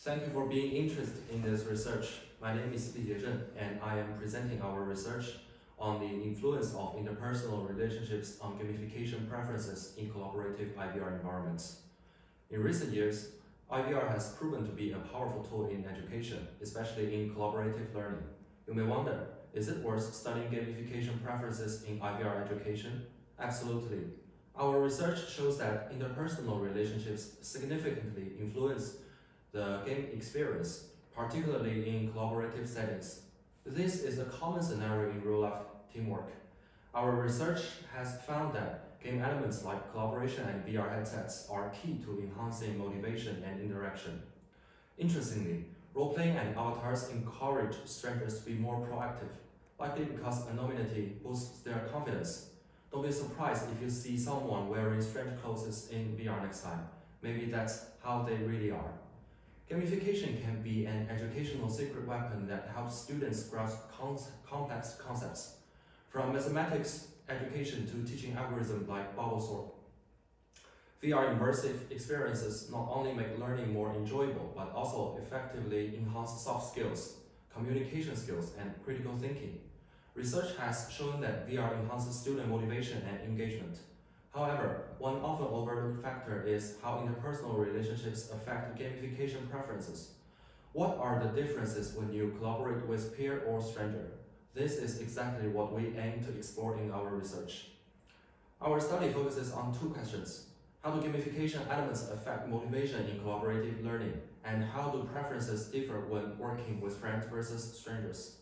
Thank you for being interested in this research. My name is Lijie, and I am presenting our research on the influence of interpersonal relationships on gamification preferences in collaborative IVR environments. In recent years, IVR has proven to be a powerful tool in education, especially in collaborative learning. You may wonder, is it worth studying gamification preferences in IVR education? Absolutely. Our research shows that interpersonal relationships significantly influence the game experience, particularly in collaborative settings. This is a common scenario in real-life teamwork. Our research has found that game elements like collaboration and VR headsets are key to enhancing motivation and interaction. Interestingly, role-playing and avatars encourage strangers to be more proactive, likely because anonymity boosts their confidence. Don't be surprised if you see someone wearing strange clothes in VR next time. Maybe that's how they really are. Gamification can be an educational secret weapon that helps students grasp complex concepts, from mathematics education to teaching algorithms like bubble sort. VR immersive experiences not only make learning more enjoyable, but also effectively enhance soft skills, communication skills, and critical thinking. Research has shown that VR enhances student motivation and engagement. However, one often overlooked factor is how interpersonal relationships affect gamification preferences. What are the differences when you collaborate with peer or stranger? This is exactly what we aim to explore in our research. Our study focuses on two questions. How do gamification elements affect motivation in collaborative learning? And how do preferences differ when working with friends versus strangers?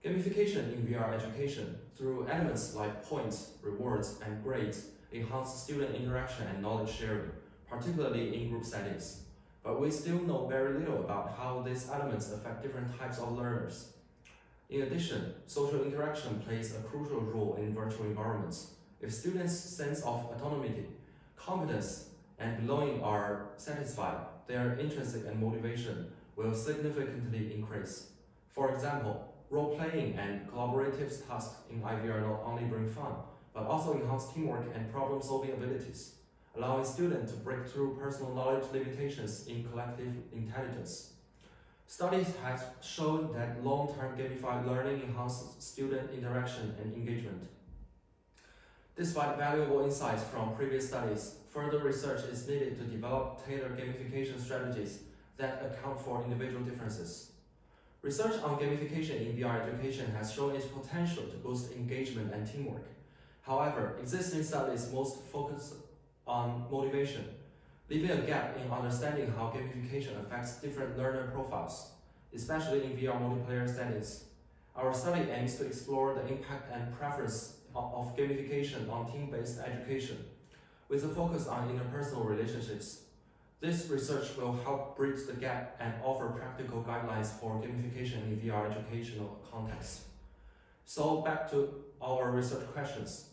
Gamification in VR education, through elements like points, rewards, and grades, enhance student interaction and knowledge sharing, particularly in group settings. But we still know very little about how these elements affect different types of learners. In addition, social interaction plays a crucial role in virtual environments. If students' sense of autonomy, competence, and belonging are satisfied, their interest and motivation will significantly increase. For example, role-playing and collaborative tasks in IVR not only bring fun, but also enhance teamwork and problem-solving abilities, allowing students to break through personal knowledge limitations in collective intelligence. Studies have shown that long-term gamified learning enhances student interaction and engagement. Despite valuable insights from previous studies, further research is needed to develop tailored gamification strategies that account for individual differences. Research on gamification in VR education has shown its potential to boost engagement and teamwork. However, existing studies most focus on motivation, leaving a gap in understanding how gamification affects different learner profiles, especially in VR multiplayer settings. Our study aims to explore the impact and preference of gamification on team-based education, with a focus on interpersonal relationships. This research will help bridge the gap and offer practical guidelines for gamification in VR educational contexts. So back to our research questions.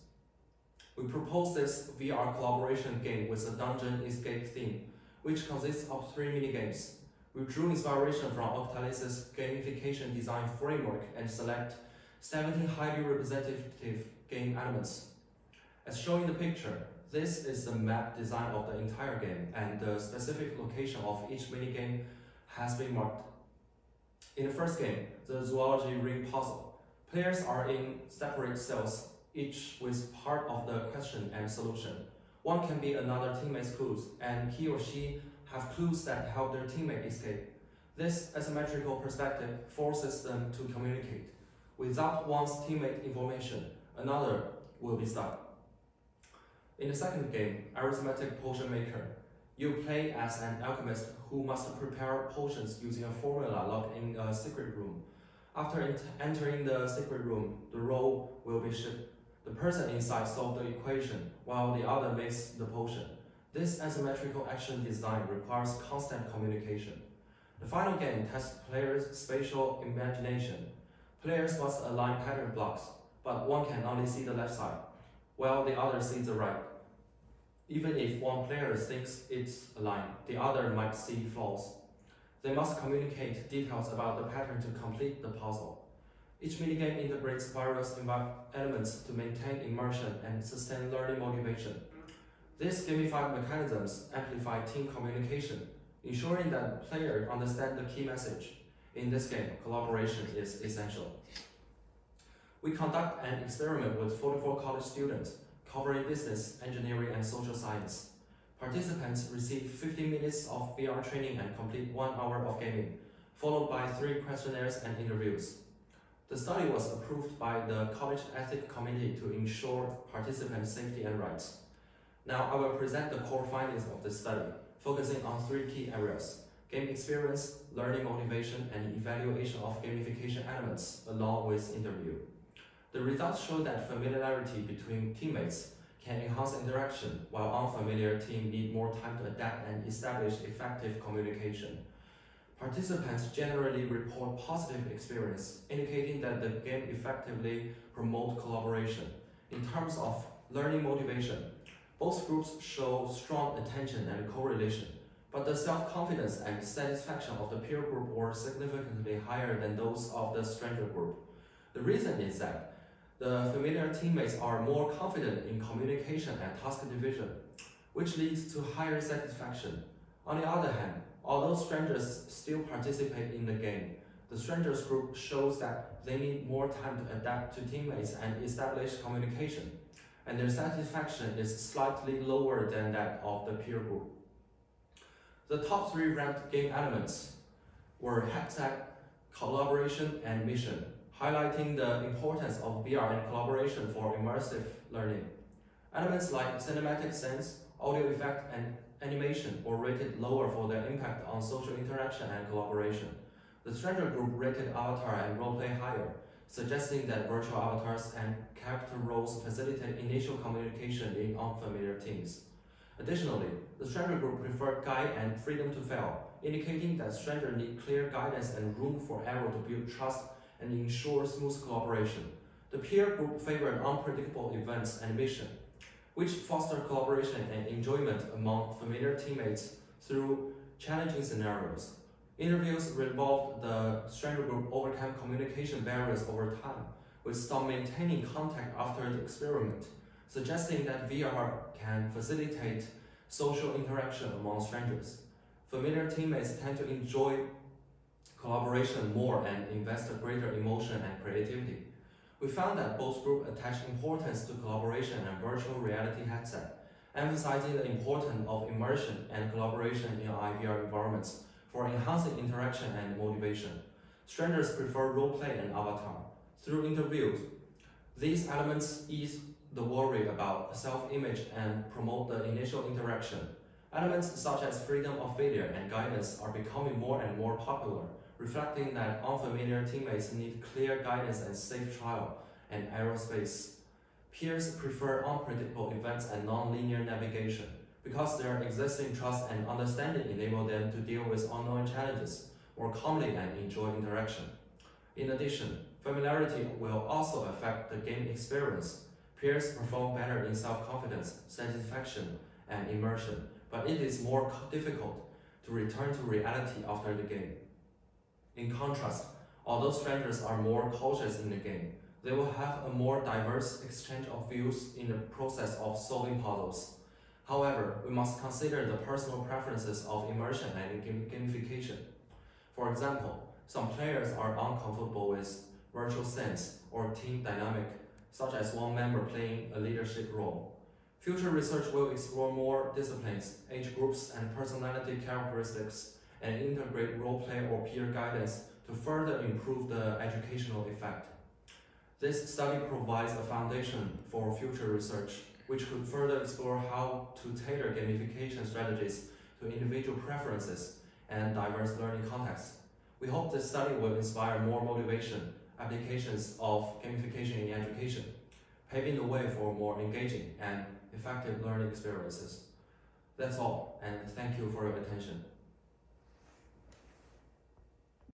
We propose this VR collaboration game with a dungeon escape theme, which consists of 3 minigames. We drew inspiration from Octalis's gamification design framework and select 17 highly representative game elements. As shown in the picture, this is the map design of the entire game, and the specific location of each minigame has been marked. In the first game, the zoology ring puzzle, players are in separate cells, each with part of the question and solution. One can be another teammate's clues, and he or she have clues that help their teammate escape. This asymmetrical perspective forces them to communicate. Without one's teammate information, another will be stuck. In the second game, Arithmetic Potion Maker, you play as an alchemist who must prepare potions using a formula locked in a secret room. After entering the secret room, the role will be shifted. The person inside solves the equation, while the other makes the potion. This asymmetrical action design requires constant communication. The final game tests players' spatial imagination. Players must align pattern blocks, but one can only see the left side, while the other sees the right. Even if one player thinks it's aligned, the other might see flaws. They must communicate details about the pattern to complete the puzzle. Each minigame integrates various elements to maintain immersion and sustain learning motivation. These gamified mechanisms amplify team communication, ensuring that players understand the key message. In this game, collaboration is essential. We conduct an experiment with 44 college students covering business, engineering, and social science. Participants receive 15 minutes of VR training and complete 1 hour of gaming, followed by 3 questionnaires and interviews. The study was approved by the College Ethics Committee to ensure participant safety and rights. Now I will present the core findings of the study, focusing on 3 key areas: game experience, learning motivation, and evaluation of gamification elements, along with interview. The results show that familiarity between teammates can enhance interaction, while unfamiliar teams need more time to adapt and establish effective communication. Participants generally report positive experience, indicating that the game effectively promotes collaboration. In terms of learning motivation, both groups show strong attention and correlation, but the self-confidence and satisfaction of the peer group were significantly higher than those of the stranger group. The reason is that the familiar teammates are more confident in communication and task division, which leads to higher satisfaction. On the other hand, although strangers still participate in the game, the strangers group shows that they need more time to adapt to teammates and establish communication, and their satisfaction is slightly lower than that of the peer group. The top 3 ranked game elements were headset, collaboration, and mission, highlighting the importance of VR and collaboration for immersive learning. Elements like cinematic sense, audio effect, and animation were rated lower for their impact on social interaction and collaboration. The stranger group rated avatar and roleplay higher, suggesting that virtual avatars and character roles facilitate initial communication in unfamiliar teams. Additionally, the stranger group preferred guide and freedom to fail, indicating that strangers need clear guidance and room for error to build trust and ensure smooth collaboration. The peer group favored unpredictable events and mission, which foster collaboration and enjoyment among familiar teammates through challenging scenarios. Interviews involved the stranger group overcome communication barriers over time, with some maintaining contact after the experiment, suggesting that VR can facilitate social interaction among strangers. Familiar teammates tend to enjoy collaboration more and invest a greater emotion and creativity. We found that both groups attach importance to collaboration and virtual reality headset, emphasizing the importance of immersion and collaboration in IVR environments for enhancing interaction and motivation. Strangers prefer roleplay and avatar. Through interviews, these elements ease the worry about self-image and promote the initial interaction. Elements such as freedom of failure and guidance are becoming more and more popular, reflecting that unfamiliar teammates need clear guidance and safe trial and error space. Peers prefer unpredictable events and non-linear navigation because their existing trust and understanding enable them to deal with unknown challenges more calmly and enjoy interaction. In addition, familiarity will also affect the game experience. Peers perform better in self-confidence, satisfaction, and immersion, but it is more difficult to return to reality after the game. In contrast, although strangers are more cautious in the game, they will have a more diverse exchange of views in the process of solving puzzles. However, we must consider the personal preferences of immersion and gamification. For example, some players are uncomfortable with virtual sense or team dynamic, such as one member playing a leadership role. Future research will explore more disciplines, age groups, and personality characteristics, and integrate roleplay or peer guidance to further improve the educational effect. This study provides a foundation for future research, which could further explore how to tailor gamification strategies to individual preferences and diverse learning contexts. We hope this study will inspire more motivation, applications of gamification in education, paving the way for more engaging and effective learning experiences. That's all, and thank you for your attention.